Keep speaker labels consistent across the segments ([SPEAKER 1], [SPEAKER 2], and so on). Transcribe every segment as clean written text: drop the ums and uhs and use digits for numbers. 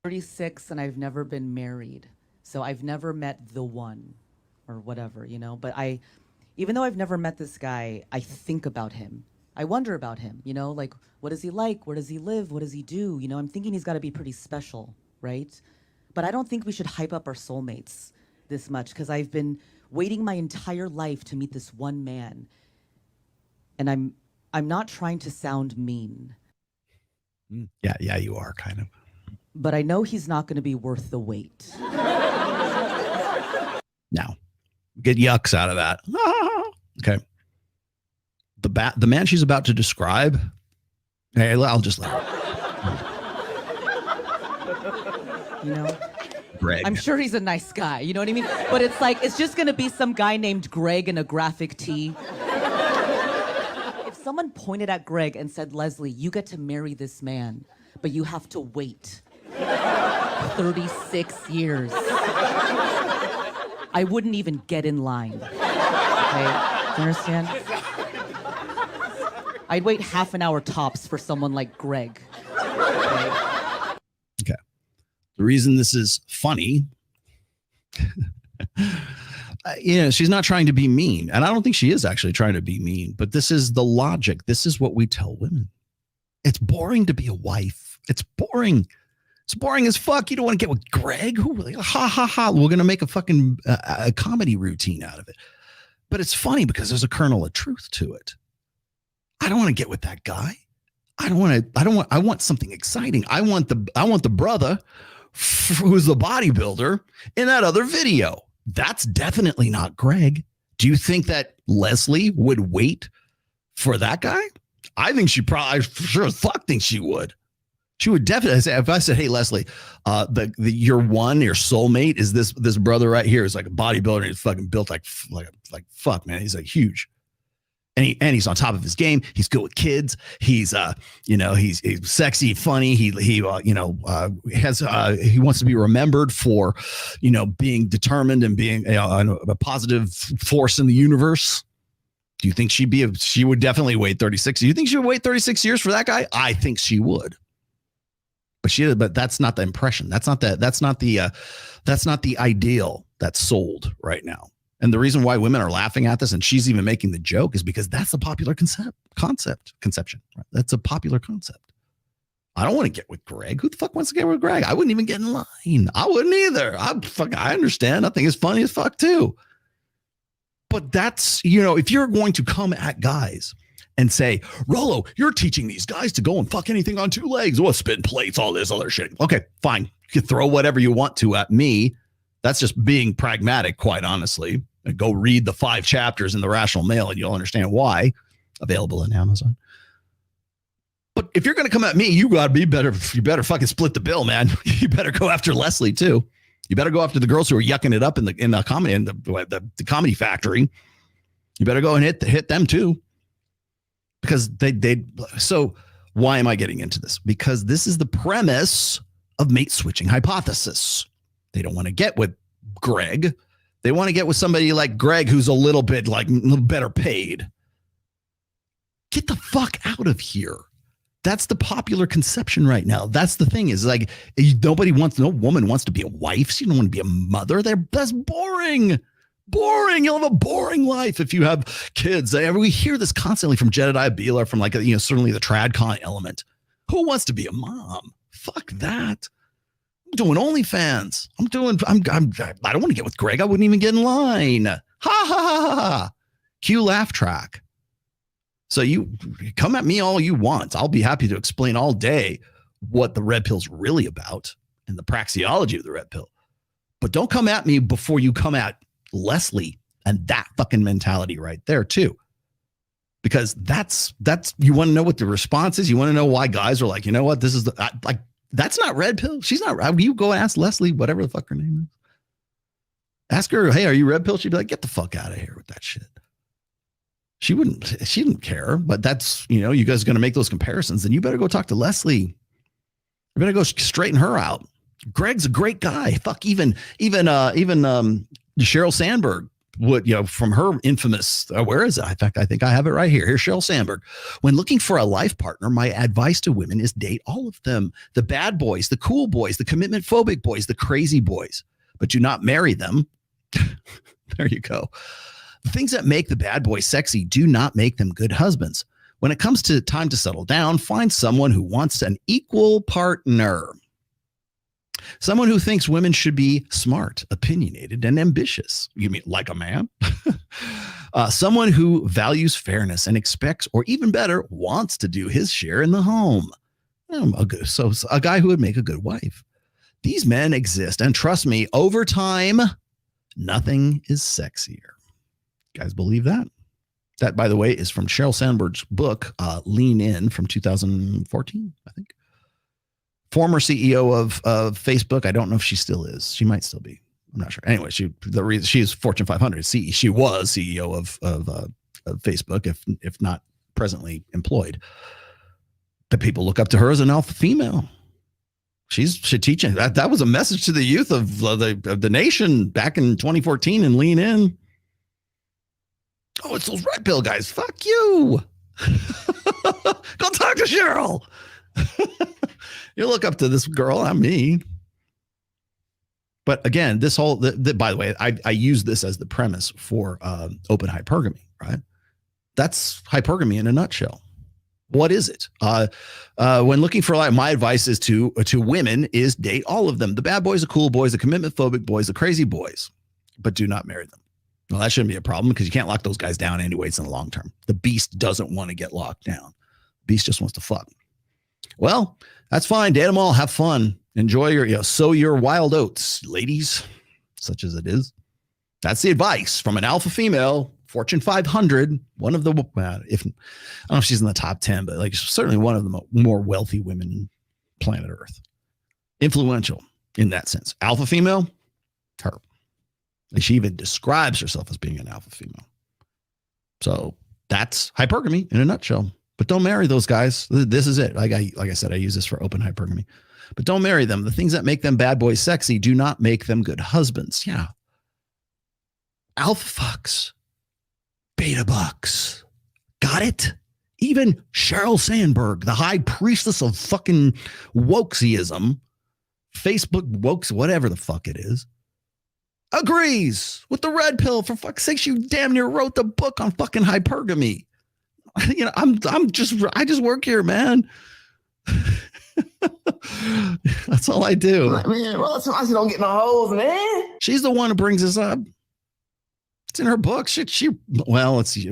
[SPEAKER 1] 36 and I've never been married. So I've never met the one or whatever, you know, but even though I've never met this guy, I think about him. I wonder about him, you know, like, what is he like? Where does he live? What does he do? You know, I'm thinking he's got to be pretty special, right? But I don't think we should hype up our soulmates this much because I've been waiting my entire life to meet this one man. And I'm not trying to sound mean.
[SPEAKER 2] Yeah, you are kind of.
[SPEAKER 1] But I know he's not going to be worth the wait.
[SPEAKER 2] Now, get yucks out of that. Okay. The man she's about to describe, hey, I'll just let her.
[SPEAKER 1] You know?
[SPEAKER 2] Greg.
[SPEAKER 1] I'm sure he's a nice guy, you know what I mean? But it's like, it's just going to be some guy named Greg in a graphic tee. If someone pointed at Greg and said, Leslie, you get to marry this man, but you have to wait 36 years. I wouldn't even get in line. Okay? Do you understand? I'd wait half an hour tops for someone like Greg.
[SPEAKER 2] Okay. The reason this is funny, she's not trying to be mean. And I don't think she is actually trying to be mean, but this is the logic. This is what we tell women. It's boring to be a wife. It's boring. It's boring as fuck. You don't want to get with Greg. Who? Ha ha ha. We're going to make a fucking a comedy routine out of it. But it's funny because there's a kernel of truth to it. I don't want to get with that guy. I want something exciting. I want the brother who's the bodybuilder in that other video. That's definitely not Greg. Do you think that Leslie would wait for that guy? I think she probably, sure fuck thinks she would. She would definitely say, if I said, hey, Leslie, your soulmate is this brother right here is like a bodybuilder. He's fucking built like fuck, man. He's like huge. And he's on top of his game. He's good with kids. He's he's sexy, funny. He wants to be remembered for, being determined and being a positive force in the universe. Do you think she would definitely wait 36? Do you think she would wait 36 years for that guy? I think she would. But that's not the impression. That's not the ideal that's sold right now. And the reason why women are laughing at this, and she's even making the joke, is because that's a popular conception. Right? That's a popular concept. I don't want to get with Greg. Who the fuck wants to get with Greg? I wouldn't even get in line. I wouldn't either. I understand. I think it's funny as fuck too. But that's, if you're going to come at guys and say, Rollo, you're teaching these guys to go and fuck anything on two legs. Well, spin plates, all this other shit. Okay, fine. You can throw whatever you want to at me. That's just being pragmatic, quite honestly. Go read the 5 chapters in The Rational Male and you'll understand why. Available on Amazon. But if you're going to come at me, you better fucking split the bill, man. You better go after Leslie too. You better go after the girls who are yucking it up in the comedy factory. You better go and hit them too. Because so why am I getting into this? Because this is the premise of mate switching hypothesis. They don't want to get with Greg. They want to get with somebody like Greg who's a little better paid. Get the fuck out of here. That's the popular conception right now. That's the thing is like no woman wants to be a wife. She don't want to be a mother. That's boring. Boring. You'll have a boring life if you have kids. We hear this constantly from Jedediah Beeler, from certainly the TradCon element. Who wants to be a mom? Fuck that. I'm doing OnlyFans. I don't want to get with Greg. I wouldn't even get in line. Ha ha ha ha. Cue laugh track. So you come at me all you want. I'll be happy to explain all day what the red pill's really about and the praxeology of the red pill. But don't come at me before you come at Leslie and that fucking mentality right there too. Because that's you want to know what the response is. You want to know why guys are like, you know what, this is that's not red pill. She's not. You go ask Leslie, whatever the fuck her name is. Ask her, hey, are you red pill? She'd be like, get the fuck out of here with that shit. She didn't care, but that's, you guys are going to make those comparisons, and you better go talk to Leslie. You better go straighten her out. Greg's a great guy. Fuck, even Sheryl Sandberg from her infamous, where is it? In fact, I think I have it right here. Here's Sheryl Sandberg. When looking for a life partner, my advice to women is date all of them. The bad boys, the cool boys, the commitment phobic boys, the crazy boys, but do not marry them. There you go. The things that make the bad boys sexy do not make them good husbands. When it comes to time to settle down, find someone who wants an equal partner. Someone who thinks women should be smart, opinionated, and ambitious. You mean like a man? Someone who values fairness and expects, or even better, wants to do his share in the home. So a guy who would make a good wife. These men exist, and trust me, over time, nothing is sexier. You guys believe that? That, by the way, is from Sheryl Sandberg's book, Lean In, from 2014, I think. Former CEO of Facebook. I don't know if she still is. She might still be. I'm not sure. Anyway, she is Fortune 500. She was CEO of Facebook, if not presently employed. The people look up to her as an alpha female. She's teaching that was a message to the youth of the nation back in 2014 and Lean In. Oh, it's those red pill guys. Fuck you. Go talk to Sheryl. You look up to this girl, not me. But again, this whole, by the way, I use this as the premise for open hypergamy, right? That's hypergamy in a nutshell. What is it? When looking for life, my advice is to women is date all of them. The bad boys, the cool boys, the commitment phobic boys, the crazy boys, but do not marry them. Well, that shouldn't be a problem because you can't lock those guys down anyways in the long term. The beast doesn't want to get locked down. The beast just wants to fuck. Well, that's fine. Date them all. Have fun. Enjoy sow your wild oats, ladies, such as it is. That's the advice from an alpha female, Fortune 500, one of the, I don't know if she's in the top 10, but like certainly one of the more wealthy women in planet Earth. Influential in that sense. Alpha female, her. She even describes herself as being an alpha female. So that's hypergamy in a nutshell. But don't marry those guys. This is it. Like I said, I use this for open hypergamy. But don't marry them. The things that make them bad boys sexy do not make them good husbands. Yeah. Alpha fucks. Beta bucks. Got it? Even Sheryl Sandberg, the high priestess of fucking wokeism, Facebook wokes, whatever the fuck it is, agrees with the red pill. For fuck's sake, you damn near wrote the book on fucking hypergamy. I just work here, man. That's all I do.
[SPEAKER 3] Man, well, sometimes you don't get no holes, man.
[SPEAKER 2] She's the one who brings this up. It's in her book. It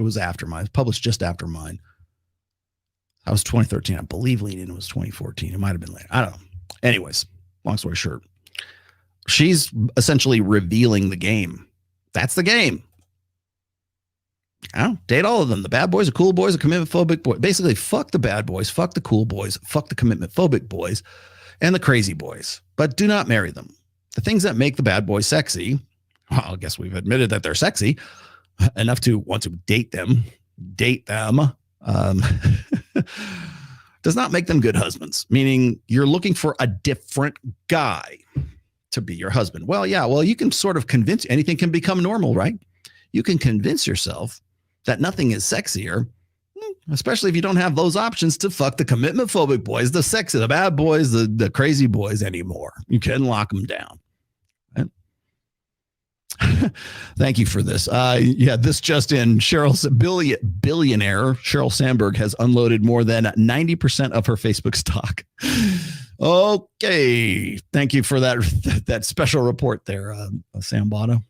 [SPEAKER 2] was after mine. It was published just after mine. That was 2013. I believe Lean In was 2014. It might have been later. I don't know. Anyways, long story short, she's essentially revealing the game. That's the game. Date all of them. The bad boys, the cool boys, the commitment phobic boys. Basically, fuck the bad boys, fuck the cool boys, fuck the commitment phobic boys, and the crazy boys. But do not marry them. The things that make the bad boys sexy, well, I guess we've admitted that they're sexy enough to want to date them, does not make them good husbands, meaning you're looking for a different guy to be your husband. Well, yeah, you can sort of convince, anything can become normal, right? You can convince yourself that nothing is sexier, especially if you don't have those options to fuck the commitment phobic boys, the sexy, the bad boys, the crazy boys anymore. You can lock them down. Right? Thank you for this. This just in, Cheryl's billionaire Sheryl Sandberg has unloaded more than 90% of her Facebook stock. Okay. Thank you for that special report there, Sam Botto.